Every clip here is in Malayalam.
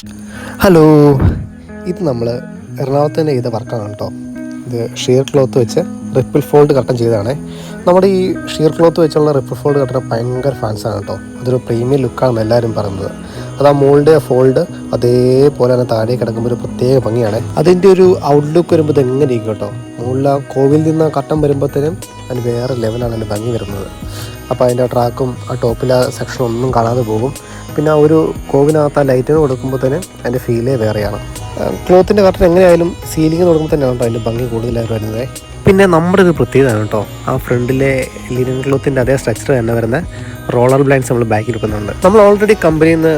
ഹലോ, ഇത് നമ്മൾ എറണാകുളത്ത് തന്നെ ചെയ്ത വർക്കാണ് കേട്ടോ. ഇത് ഷിയർ ക്ലോത്ത് വെച്ച് റിപ്പിൾ ഫോൾഡ് കട്ടൻ ചെയ്തതാണേ. നമ്മുടെ ഈ ഷിയർ ക്ലോത്ത് വെച്ചുള്ള റിപ്പിൾ ഫോൾഡ് കട്ടൻ ഭയങ്കര ഫാൻസാണ് കേട്ടോ. അതൊരു പ്രീമിയം ലുക്കാണെന്ന് എല്ലാവരും പറയുന്നത്. അത് ആ മോൾഡ് ഫോൾഡ് അതേപോലെ തന്നെ താഴെ കിടക്കുമ്പോൾ ഒരു പ്രത്യേക ഭംഗിയാണ്. അതിൻ്റെ ഒരു ഔട്ട്ലുക്ക് വരുമ്പോൾ ഇത് എങ്ങനെ ഇരിക്കും കേട്ടോ. മുകളിൽ ആ കോവിൽ നിന്ന് കട്ടൻ വരുമ്പോഴത്തേനും അതിന് വേറെ ലെവലാണ് അതിൻ്റെ ഭംഗി വരുന്നത്. അപ്പോൾ അതിൻ്റെ ട്രാക്കും ആ ടോപ്പിലെ സെക്ഷനും ഒന്നും കാണാതെ പോകും. പിന്നെ ആ ഒരു കോവിനകത്ത് ആ ലൈറ്റിന് കൊടുക്കുമ്പോൾ തന്നെ അതിൻ്റെ ഫീലേ വേറെയാണ്. ക്ലോത്തിൻ്റെ കട്ടൻ എങ്ങനെയായാലും സീലിംഗ് കൊടുക്കുമ്പോൾ തന്നെയാണ് കേട്ടോ അതിൻ്റെ ഭംഗി കൂടുതലായിട്ട് വരുന്നത്. പിന്നെ നമ്മുടെ ഒരു പ്രത്യേകതയാണ് കേട്ടോ, ആ ഫ്രണ്ടിലെ ലിനൻ ക്ലോത്തിൻ്റെ അതേ സ്ട്രക്ചർ തന്നെ വരുന്ന റോളർ ബ്ലൈൻഡ്സ് നമ്മൾ ബാക്കിൽ വെക്കുന്നുണ്ട്. നമ്മൾ ഓൾറെഡി കമ്പനിയിൽ നിന്ന്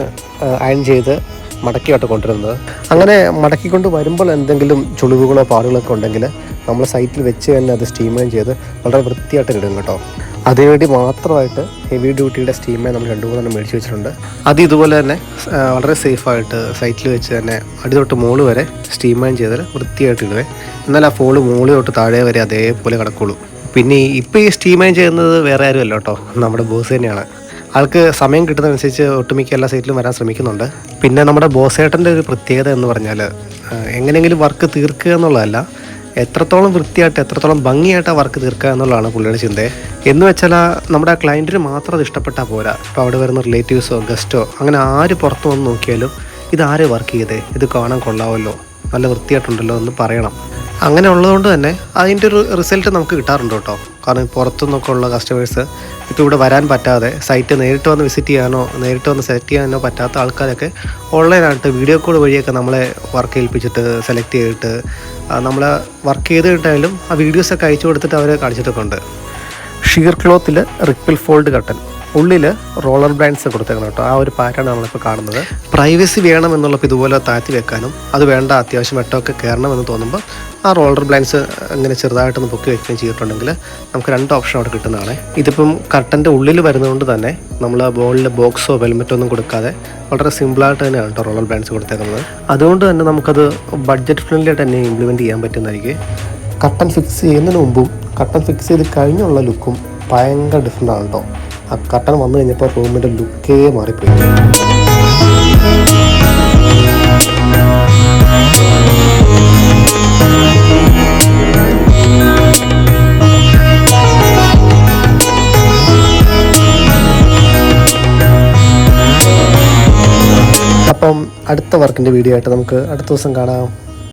അയൺ ചെയ്ത് മടക്കിയായിട്ട് കൊണ്ടുവരുന്നത്. അങ്ങനെ മടക്കിക്കൊണ്ട് വരുമ്പോൾ എന്തെങ്കിലും ചുളിവുകളോ പാടുകളൊക്കെ ഉണ്ടെങ്കിൽ നമ്മൾ സൈറ്റിൽ വെച്ച് തന്നെ അത് സ്റ്റീമൈൻ ചെയ്ത് വളരെ വൃത്തിയായിട്ട് ഇടും കേട്ടോ. അതിനുവേണ്ടി മാത്രമായിട്ട് ഹെവി ഡ്യൂട്ടിയുടെ സ്റ്റീമൈൻ നമ്മൾ 2-3 മേടിച്ച് വെച്ചിട്ടുണ്ട്. അത് ഇതുപോലെ തന്നെ വളരെ സേഫായിട്ട് സൈറ്റിൽ വെച്ച് തന്നെ അടി തൊട്ട് മോള് വരെ സ്റ്റീമൈൻ ചെയ്താൽ വൃത്തിയായിട്ട് ഇടുവേ. എന്നാൽ ആ ഫോള് മോള് തൊട്ട് താഴെ വരെ അതേപോലെ കിടക്കുള്ളൂ. പിന്നെ ഇപ്പോൾ ഈ സ്റ്റീമൈൻ ചെയ്യുന്നത് വേറെ ആരും അല്ല കേട്ടോ, നമ്മുടെ ബോസ് തന്നെയാണ്. ആൾക്ക് സമയം കിട്ടുന്നതനുസരിച്ച് ഒട്ടുമിക്ക എല്ലാ സൈറ്റിലും വരാൻ ശ്രമിക്കുന്നുണ്ട്. പിന്നെ നമ്മുടെ ബോസേട്ടൻ്റെ ഒരു പ്രത്യേകത എന്ന് പറഞ്ഞാൽ എങ്ങനെയെങ്കിലും വർക്ക് തീർക്കുക എന്നുള്ളതല്ല, എത്രത്തോളം വൃത്തിയായിട്ട് എത്രത്തോളം ഭംഗിയായിട്ട് ആ വർക്ക് തീർക്കുക എന്നുള്ളതാണ് പുള്ളിയുടെ ചിന്തയെ. എന്ന് വെച്ചാൽ നമ്മുടെ ആ ക്ലയൻറ്റിന് മാത്രം അത് ഇഷ്ടപ്പെട്ടാൽ പോരാ. ഇപ്പോൾ അവിടെ വരുന്ന റിലേറ്റീവ്സോ ഗസ്റ്റോ അങ്ങനെ ആര് പുറത്ത് വന്ന് നോക്കിയാലും ഇതാര് വർക്ക് ചെയ്തേ, ഇത് കാണാൻ കൊള്ളാമല്ലോ, നല്ല വൃത്തിയായിട്ടുണ്ടല്ലോ എന്ന് പറയണം. അങ്ങനെ ഉള്ളതുകൊണ്ട് തന്നെ അതിൻ്റെ ഒരു റിസൾട്ട് നമുക്ക് കിട്ടാറുണ്ട് കേട്ടോ. കാരണം പുറത്തുനിന്നൊക്കെ ഉള്ള കസ്റ്റമേഴ്സ് ഇപ്പോൾ ഇവിടെ വരാൻ പറ്റാതെ സൈറ്റ് നേരിട്ട് വന്ന് വിസിറ്റ് ചെയ്യാനോ നേരിട്ട് വന്ന് സെലക്ട് ചെയ്യാനോ പറ്റാത്ത ആൾക്കാരൊക്കെ ഓൺലൈനായിട്ട് വീഡിയോ കോൾ വഴിയൊക്കെ നമ്മളെ വർക്ക് ഏൽപ്പിച്ചിട്ട് സെലക്ട് ചെയ്തിട്ട് നമ്മളെ വർക്ക് ചെയ്ത് കിട്ടായാലും ആ വീഡിയോസൊക്കെ അയച്ചു കൊടുത്തിട്ട് അവർ കാണിച്ചിട്ടൊക്കെ ഉണ്ട്. ഷിയർ ക്ലോത്തിൽ റിപ്പിൾ ഫോൾഡ് കട്ടൻ, ഉള്ളിൽ റോളർ ബ്ലൈൻഡ്സ് കൊടുത്തേക്കണം കേട്ടോ. ആ ഒരു പാറ്റേൺ നമ്മളിപ്പോൾ കാണുന്നത്. പ്രൈവസി വേണം എന്നുള്ളപ്പോൾ ഇതുപോലെ താഴ്ത്തി വെക്കാനും അത് വേണ്ട അത്യാവശ്യം വെട്ടമൊക്കെ കയറണമെന്ന് തോന്നുമ്പോൾ ആ റോളർ ബ്ലൈൻഡ്സ് ഇങ്ങനെ ചെറുതായിട്ടൊന്ന് പൊക്കി വയ്ക്കുകയും ചെയ്തിട്ടുണ്ടെങ്കിൽ നമുക്ക് 2 ഓപ്ഷൻ അവിടെ കിട്ടുന്നതാണ്. ഇതിപ്പം കട്ടൻ്റെ ഉള്ളിൽ വരുന്നതുകൊണ്ട് തന്നെ നമ്മൾ ബോളിൽ ബോക്സോ വെൽമെറ്റോ ഒന്നും കൊടുക്കാതെ വളരെ സിമ്പിളായിട്ട് തന്നെയാണ് കേട്ടോ റോളർ ബ്ലൈൻഡ്സ് കൊടുത്തേക്കുന്നത്. അതുകൊണ്ട് തന്നെ നമുക്കത് ബഡ്ജറ്റ് ഫ്രണ്ട്ലി ആയിട്ട് തന്നെ ഇംപ്ലിമെൻറ്റ് ചെയ്യാൻ പറ്റുന്നതായിരിക്കും. കട്ടൻ ഫിക്സ് ചെയ്യുന്നതിന് മുമ്പും കട്ടൻ ഫിക്സ് ചെയ്ത് കഴിഞ്ഞുള്ള ലുക്കും ഭയങ്കര ഡിഫറെൻ്റ് ആണ് കേട്ടോ. ആ കട്ടൻ വന്നു കഴിഞ്ഞപ്പോൾ റൂമിൻ്റെ ലുക്കേ മാറിപ്പോയി. അപ്പം അടുത്ത വർക്കിൻ്റെ വീഡിയോ ആയിട്ട് നമുക്ക് അടുത്ത ദിവസം കാണാം.